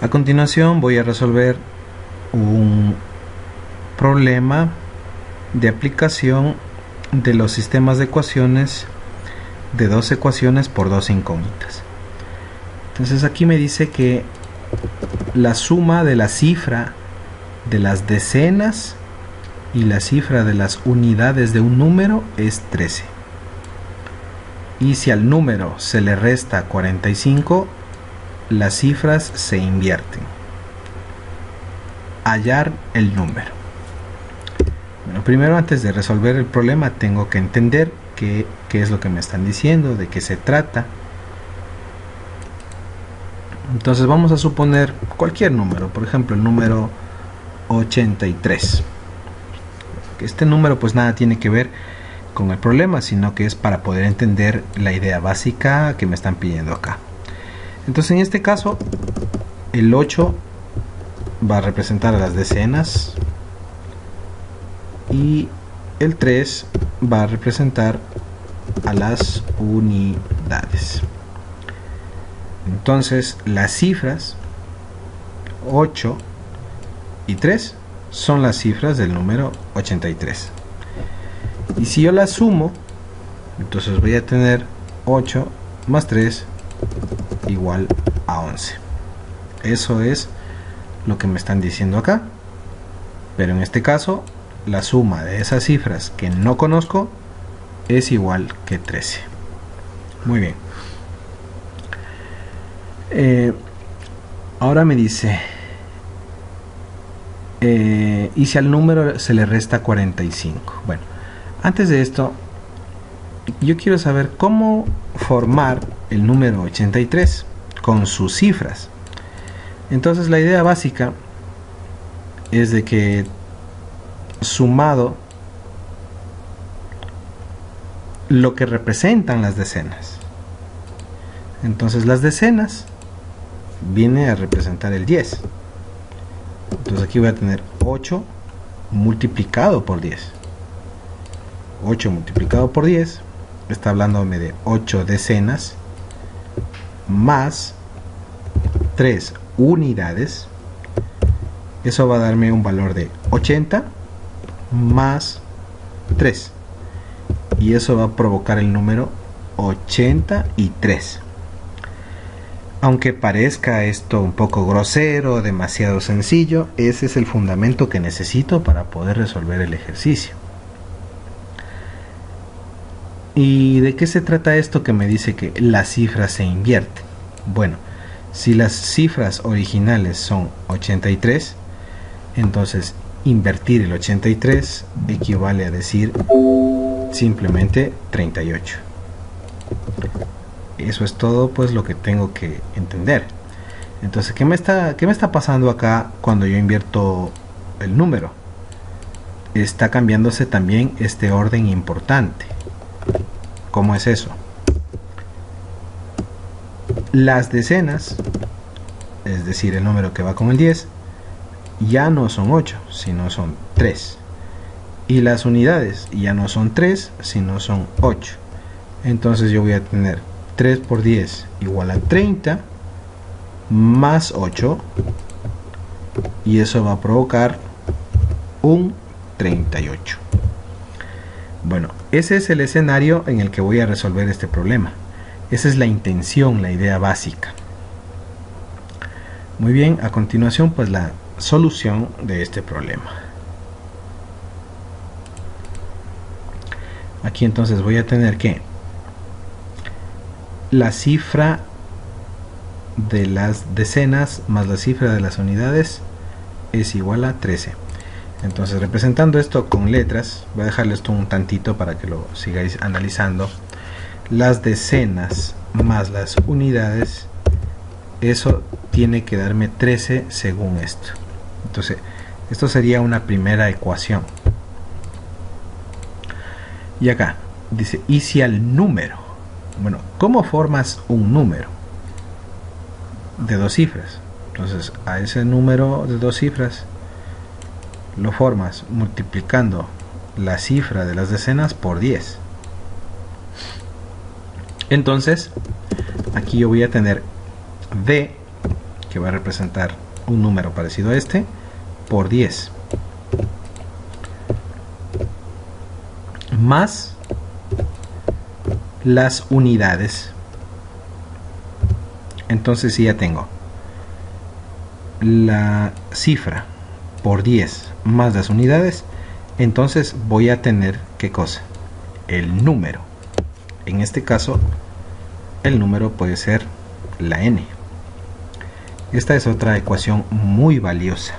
A continuación voy a resolver un problema de aplicación de los sistemas de ecuaciones de dos ecuaciones por dos incógnitas. Entonces aquí me dice que la suma de la cifra de las decenas y la cifra de las unidades de un número es 13. Y si al número se le resta 45, las cifras se invierten. Hallar el número. Bueno, primero, antes de resolver el problema, tengo que entender qué es lo que me están diciendo, de qué se trata. Entonces vamos a suponer cualquier número, por ejemplo el número 83. Este número pues nada tiene que ver con el problema, sino que es para poder entender la idea básica que me están pidiendo acá. Entonces en este caso el 8 va a representar a las decenas y el 3 va a representar a las unidades. Entonces las cifras 8 y 3 son las cifras del número 83. Y si yo las sumo, entonces voy a tener 8 más 3 igual a 11. Eso es lo que me están diciendo acá. Pero en este caso, la suma de esas cifras que no conozco es igual que 13. Muy bien. Ahora me dice, y si al número se le resta 45. Bueno, antes de esto, yo quiero saber cómo formar el número 83 con sus cifras. Entonces la idea básica es de que sumado lo que representan las decenas. Entonces las decenas viene a representar el 10. Entonces aquí voy a tener 8 multiplicado por 10. 8 multiplicado por 10 está hablándome de 8 decenas más 3 unidades. Eso va a darme un valor de 80 más 3. Y eso va a provocar el número 83. Aunque parezca esto un poco grosero, demasiado sencillo, ese es el fundamento que necesito para poder resolver el ejercicio. ¿Y de qué se trata esto que me dice que la cifra se invierte? Bueno, si las cifras originales son 83, entonces invertir el 83 equivale a decir simplemente 38. Eso es todo pues lo que tengo que entender. Entonces, ¿qué me está pasando acá cuando yo invierto el número? Está cambiándose también este orden importante. ¿Cómo es eso? Las decenas, es decir, el número que va con el 10, ya no son 8, sino son 3. Y las unidades ya no son 3, sino son 8. Entonces yo voy a tener 3 por 10 igual a 30 más 8, y eso va a provocar un 38. Bueno, ese es el escenario en el que voy a resolver este problema. Esa es la intención, la idea básica. Muy bien, a continuación pues la solución de este problema. Aquí entonces voy a tener que la cifra de las decenas más la cifra de las unidades es igual a 13. Entonces, representando esto con letras, voy a dejarles esto un tantito para que lo sigáis analizando. Las decenas más las unidades, eso tiene que darme 13 según esto. Entonces, esto sería una primera ecuación. Y acá dice, y si al número, bueno, ¿cómo formas un número de dos cifras? Entonces, a ese número de dos cifras lo formas multiplicando la cifra de las decenas por 10. Entonces, aquí yo voy a tener d que va a representar un número parecido a este, por 10, más las unidades. Entonces, si ya tengo la cifra por 10 más las unidades, entonces voy a tener, ¿qué cosa? El número. En este caso, el número puede ser la n. Esta es otra ecuación muy valiosa.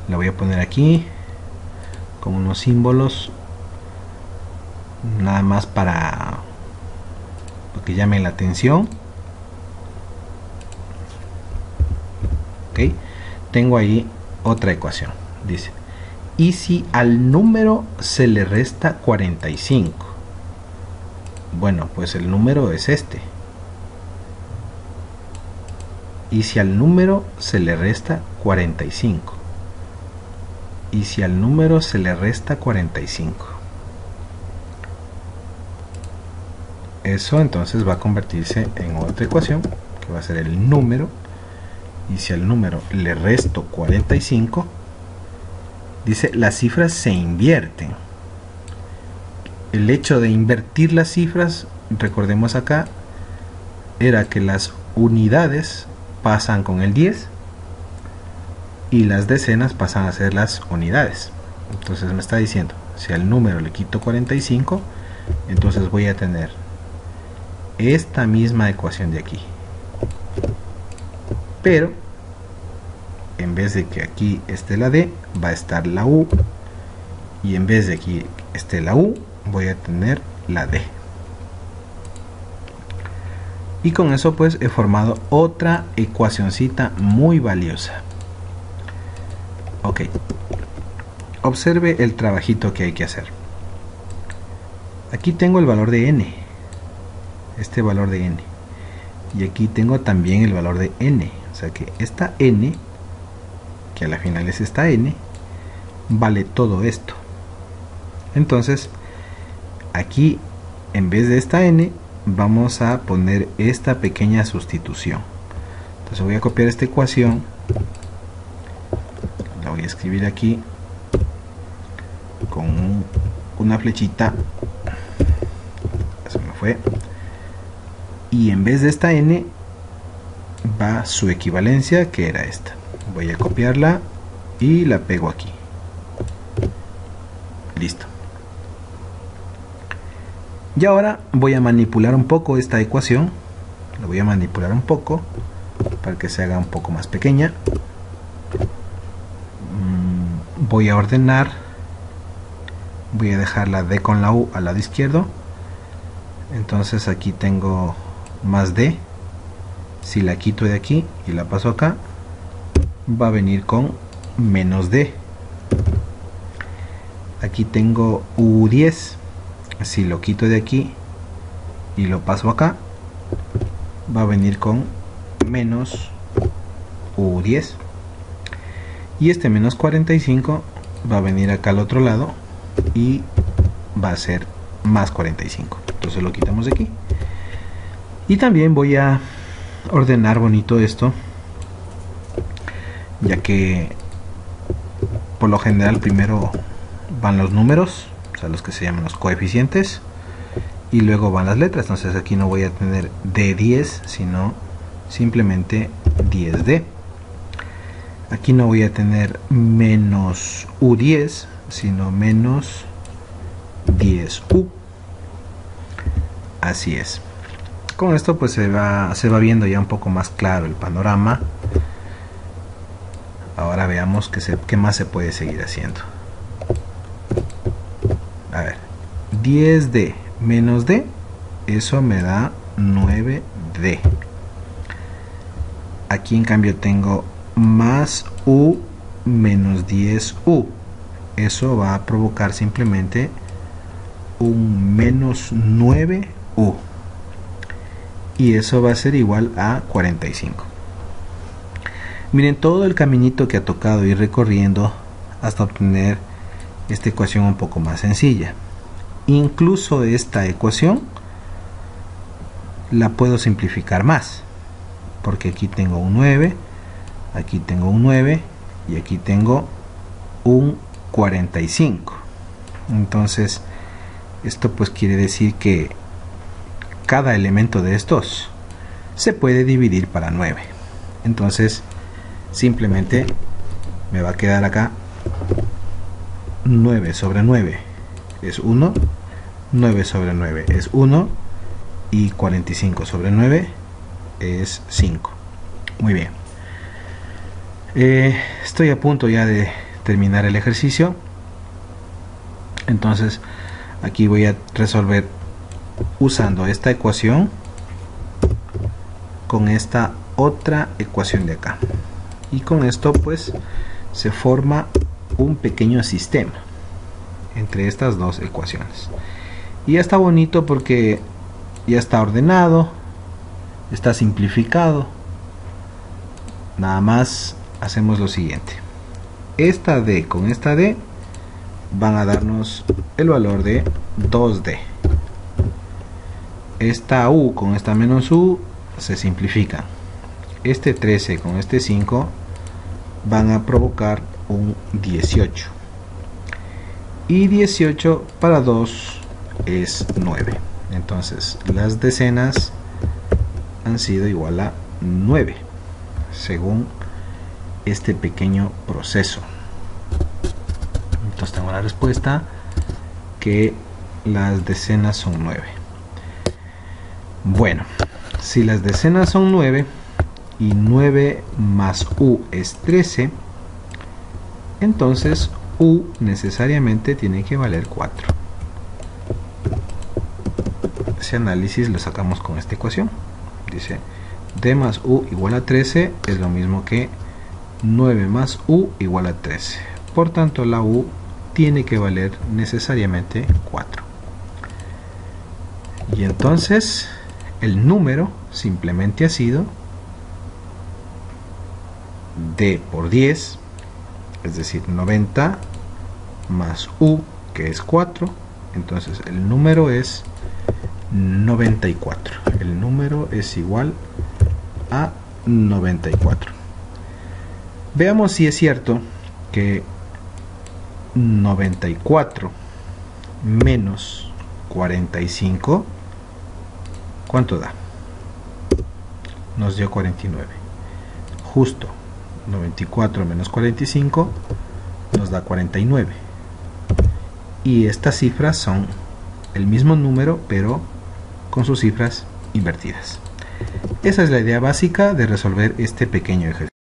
La voy a poner aquí con unos símbolos, nada más para que llame la atención. Ok, tengo ahí otra ecuación. Dice, y si al número se le resta 45. Bueno, pues el número es este. Y si al número se le resta 45. Y si al número se le resta 45. Eso entonces va a convertirse en otra ecuación, que va a ser el número. Y si al número le resto 45, dice, las cifras se invierten. El hecho de invertir las cifras, recordemos acá, era que las unidades pasan con el 10 y las decenas pasan a ser las unidades. Entonces me está diciendo, si al número le quito 45, entonces voy a tener esta misma ecuación de aquí, pero en vez de que aquí esté la D, va a estar la U, y en vez de aquí esté la U, voy a tener la D. Y con eso pues he formado otra ecuacioncita muy valiosa. Ok, observe el trabajito que hay que hacer. Aquí tengo el valor de n, este valor de n, y aquí tengo también el valor de n, o sea que esta n, que a la final es esta n, vale todo esto. Entonces aquí, en vez de esta n, vamos a poner esta pequeña sustitución. Entonces voy a copiar esta ecuación, la voy a escribir aquí con una flechita, eso me fue, y en vez de esta n va su equivalencia, que era esta. Voy a copiarla y la pego aquí. Listo. Y ahora voy a manipular un poco esta ecuación, la voy a manipular un poco para que se haga un poco más pequeña. Voy a ordenar, voy a dejar la D con la U al lado izquierdo, entonces aquí tengo más D, si la quito de aquí y la paso acá, va a venir con menos D. Aquí tengo U10, si lo quito de aquí y lo paso acá, va a venir con menos U10. Y este menos 45 va a venir acá al otro lado y va a ser más 45. Entonces lo quitamos de aquí. Y también voy a ordenar bonito esto, ya que por lo general primero van los números, o sea, los que se llaman los coeficientes, y luego van las letras. Entonces aquí no voy a tener D10, sino simplemente 10D. Aquí no voy a tener menos U10, sino menos 10U. Así es. Con esto pues se va viendo ya un poco más claro el panorama. Ahora veamos qué más se puede seguir haciendo. A ver, 10D menos D, eso me da 9D. Aquí en cambio tengo más U menos 10U. Eso va a provocar simplemente un menos 9U. Y eso va a ser igual a 45. Miren todo el caminito que ha tocado ir recorriendo hasta obtener esta ecuación un poco más sencilla. Incluso esta ecuación la puedo simplificar más, porque aquí tengo un 9, aquí tengo un 9 y aquí tengo un 45. Entonces esto pues quiere decir que cada elemento de estos se puede dividir para 9. Entonces simplemente me va a quedar acá 9 sobre 9 es 1, 9 sobre 9 es 1 y 45 sobre 9 es 5. Muy bien. Estoy a punto ya de terminar el ejercicio. Entonces aquí voy a resolver usando esta ecuación con esta otra ecuación de acá, y con esto pues se forma un pequeño sistema entre estas dos ecuaciones, y ya está bonito porque ya está ordenado, está simplificado. Nada más hacemos lo siguiente: esta D con esta D van a darnos el valor de 2D. Esta U con esta menos U se simplifican. Este 13 con este 5 van a provocar un 18. Y 18 para 2 es 9. Entonces las decenas han sido igual a 9, según este pequeño proceso. Entonces tengo la respuesta que las decenas son 9. Bueno, si las decenas son 9 y 9 más U es 13, entonces U necesariamente tiene que valer 4. Ese análisis lo sacamos con esta ecuación. Dice D más U igual a 13 es lo mismo que 9 más U igual a 13. Por tanto, la U tiene que valer necesariamente 4. Y entonces el número simplemente ha sido D por 10, es decir, 90 más U, que es 4. Entonces el número es 94. El número es igual a 94. Veamos si es cierto que 94 menos 45, ¿cuánto da? Nos dio 49. Justo 94 menos 45 nos da 49. Y estas cifras son el mismo número, pero con sus cifras invertidas. Esa es la idea básica de resolver este pequeño ejercicio.